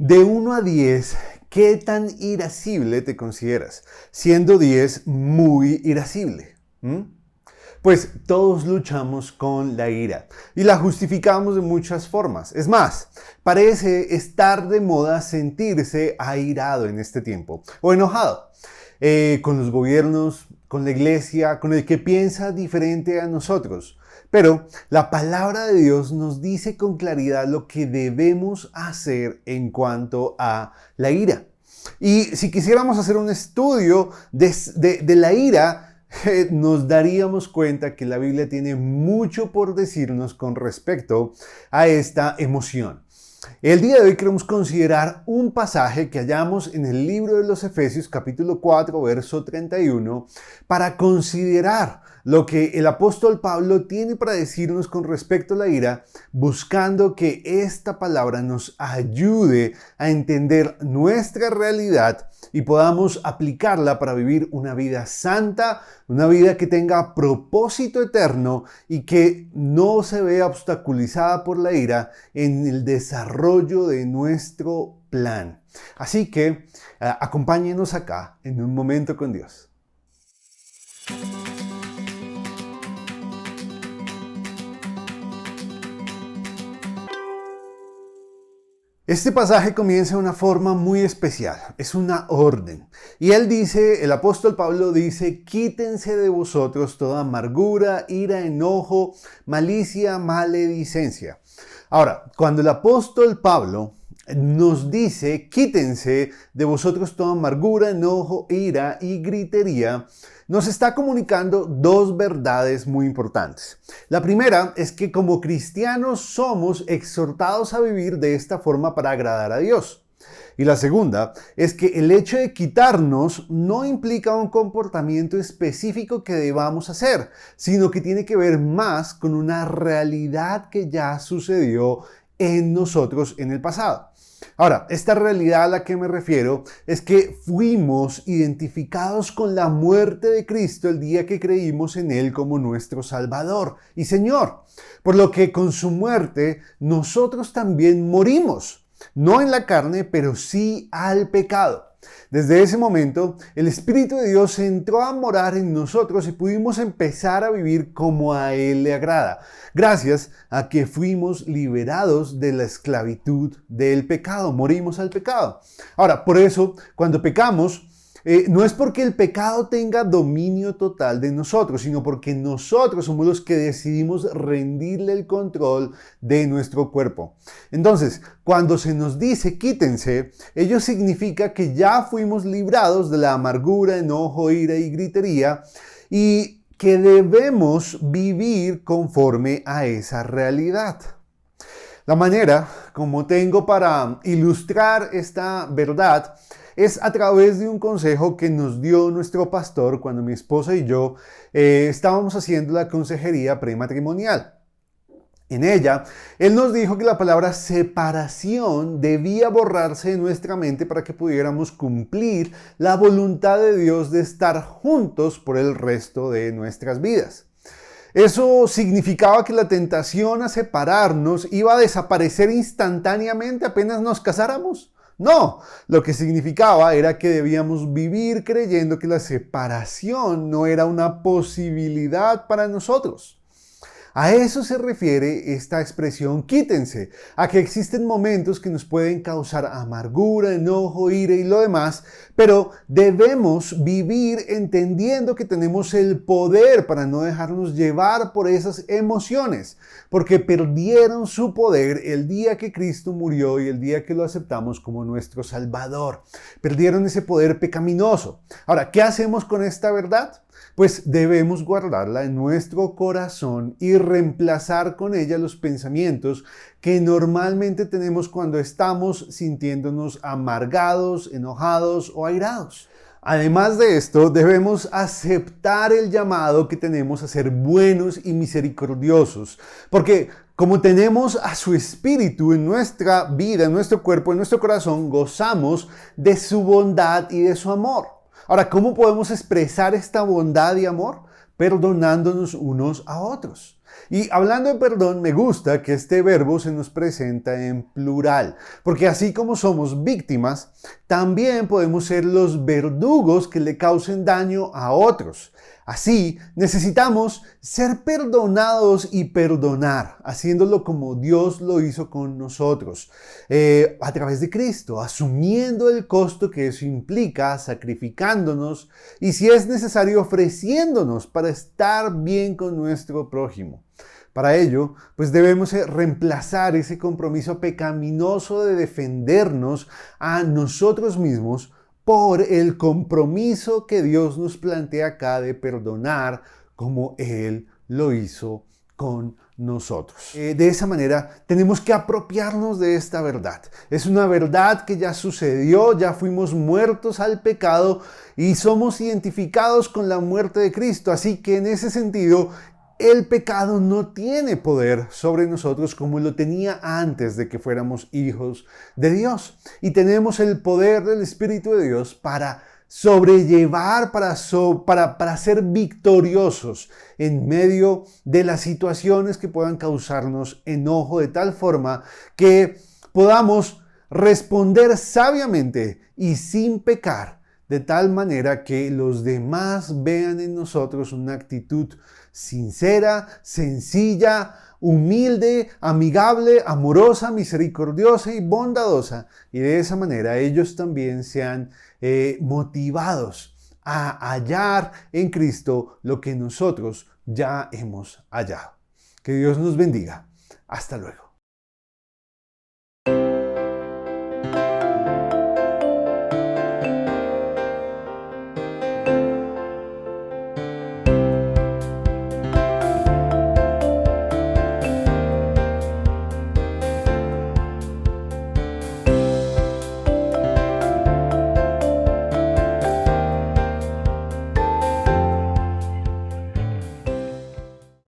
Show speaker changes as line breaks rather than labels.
De 1 a 10, ¿qué tan irascible te consideras? Siendo 10 muy irascible. Pues todos luchamos con la ira y la justificamos de muchas formas. Es más, parece estar de moda sentirse airado en este tiempo o enojado con los gobiernos, con la iglesia, con el que piensa diferente a nosotros. Pero la palabra de Dios nos dice con claridad lo que debemos hacer en cuanto a la ira. Y si quisiéramos hacer un estudio de la ira, nos daríamos cuenta que la Biblia tiene mucho por decirnos con respecto a esta emoción. El día de hoy queremos considerar un pasaje que hallamos en el libro de los Efesios capítulo 4 verso 31 para considerar lo que el apóstol Pablo tiene para decirnos con respecto a la ira, buscando que esta palabra nos ayude a entender nuestra realidad y podamos aplicarla para vivir una vida santa, una vida que tenga propósito eterno y que no se vea obstaculizada por la ira en el desarrollo de nuestro plan. Así que acompáñenos acá en un momento con Dios. Este pasaje comienza de una forma muy especial, es una orden. Y el apóstol Pablo dice, quítense de vosotros toda amargura, ira, enojo, malicia, maledicencia. Ahora, cuando el apóstol Pablo nos dice, quítense de vosotros toda amargura, enojo, ira y gritería, nos está comunicando dos verdades muy importantes. La primera es que como cristianos somos exhortados a vivir de esta forma para agradar a Dios. Y la segunda es que el hecho de quitarnos no implica un comportamiento específico que debamos hacer, sino que tiene que ver más con una realidad que ya sucedió en nosotros en el pasado. Ahora, esta realidad a la que me refiero es que fuimos identificados con la muerte de Cristo el día que creímos en Él como nuestro Salvador y Señor. Por lo que con su muerte nosotros también morimos, no en la carne, pero sí al pecado. Desde ese momento, el Espíritu de Dios entró a morar en nosotros y pudimos empezar a vivir como a Él le agrada, gracias a que fuimos liberados de la esclavitud del pecado, morimos al pecado. Ahora, por eso, cuando pecamos, no es porque el pecado tenga dominio total de nosotros, sino porque nosotros somos los que decidimos rendirle el control de nuestro cuerpo. Entonces, cuando se nos dice quítense, ello significa que ya fuimos librados de la amargura, enojo, ira y gritería y que debemos vivir conforme a esa realidad. La manera como tengo para ilustrar esta verdad es a través de un consejo que nos dio nuestro pastor cuando mi esposa y yo estábamos haciendo la consejería prematrimonial. En ella, él nos dijo que la palabra separación debía borrarse de nuestra mente para que pudiéramos cumplir la voluntad de Dios de estar juntos por el resto de nuestras vidas. Eso significaba que la tentación a separarnos iba a desaparecer instantáneamente apenas nos casáramos. No, lo que significaba era que debíamos vivir creyendo que la separación no era una posibilidad para nosotros. A eso se refiere esta expresión quítense, a que existen momentos que nos pueden causar amargura, enojo, ira y lo demás, pero debemos vivir entendiendo que tenemos el poder para no dejarnos llevar por esas emociones, porque perdieron su poder el día que Cristo murió y el día que lo aceptamos como nuestro Salvador. Perdieron ese poder pecaminoso. Ahora, ¿qué hacemos con esta verdad? Pues debemos guardarla en nuestro corazón y reemplazar con ella los pensamientos que normalmente tenemos cuando estamos sintiéndonos amargados, enojados o airados. Además de esto, debemos aceptar el llamado que tenemos a ser buenos y misericordiosos, porque como tenemos a su Espíritu en nuestra vida, en nuestro cuerpo, en nuestro corazón, gozamos de su bondad y de su amor. Ahora, ¿cómo podemos expresar esta bondad y amor? Perdonándonos unos a otros. Y hablando de perdón, me gusta que este verbo se nos presenta en plural, porque así como somos víctimas, también podemos ser los verdugos que le causen daño a otros. Así, necesitamos ser perdonados y perdonar, haciéndolo como Dios lo hizo con nosotros, a través de Cristo, asumiendo el costo que eso implica, sacrificándonos y, si es necesario, ofreciéndonos para estar bien con nuestro prójimo. Para ello, pues debemos reemplazar ese compromiso pecaminoso de defendernos a nosotros mismos por el compromiso que Dios nos plantea acá de perdonar como Él lo hizo con nosotros. De esa manera tenemos que apropiarnos de esta verdad. Es una verdad que ya sucedió, ya fuimos muertos al pecado y somos identificados con la muerte de Cristo. Así que en ese sentido, el pecado no tiene poder sobre nosotros como lo tenía antes de que fuéramos hijos de Dios. Y tenemos el poder del Espíritu de Dios para sobrellevar, para ser victoriosos en medio de las situaciones que puedan causarnos enojo, de tal forma que podamos responder sabiamente y sin pecar, de tal manera que los demás vean en nosotros una actitud sincera, sencilla, humilde, amigable, amorosa, misericordiosa y bondadosa. Y de esa manera ellos también sean motivados a hallar en Cristo lo que nosotros ya hemos hallado. Que Dios nos bendiga. Hasta luego.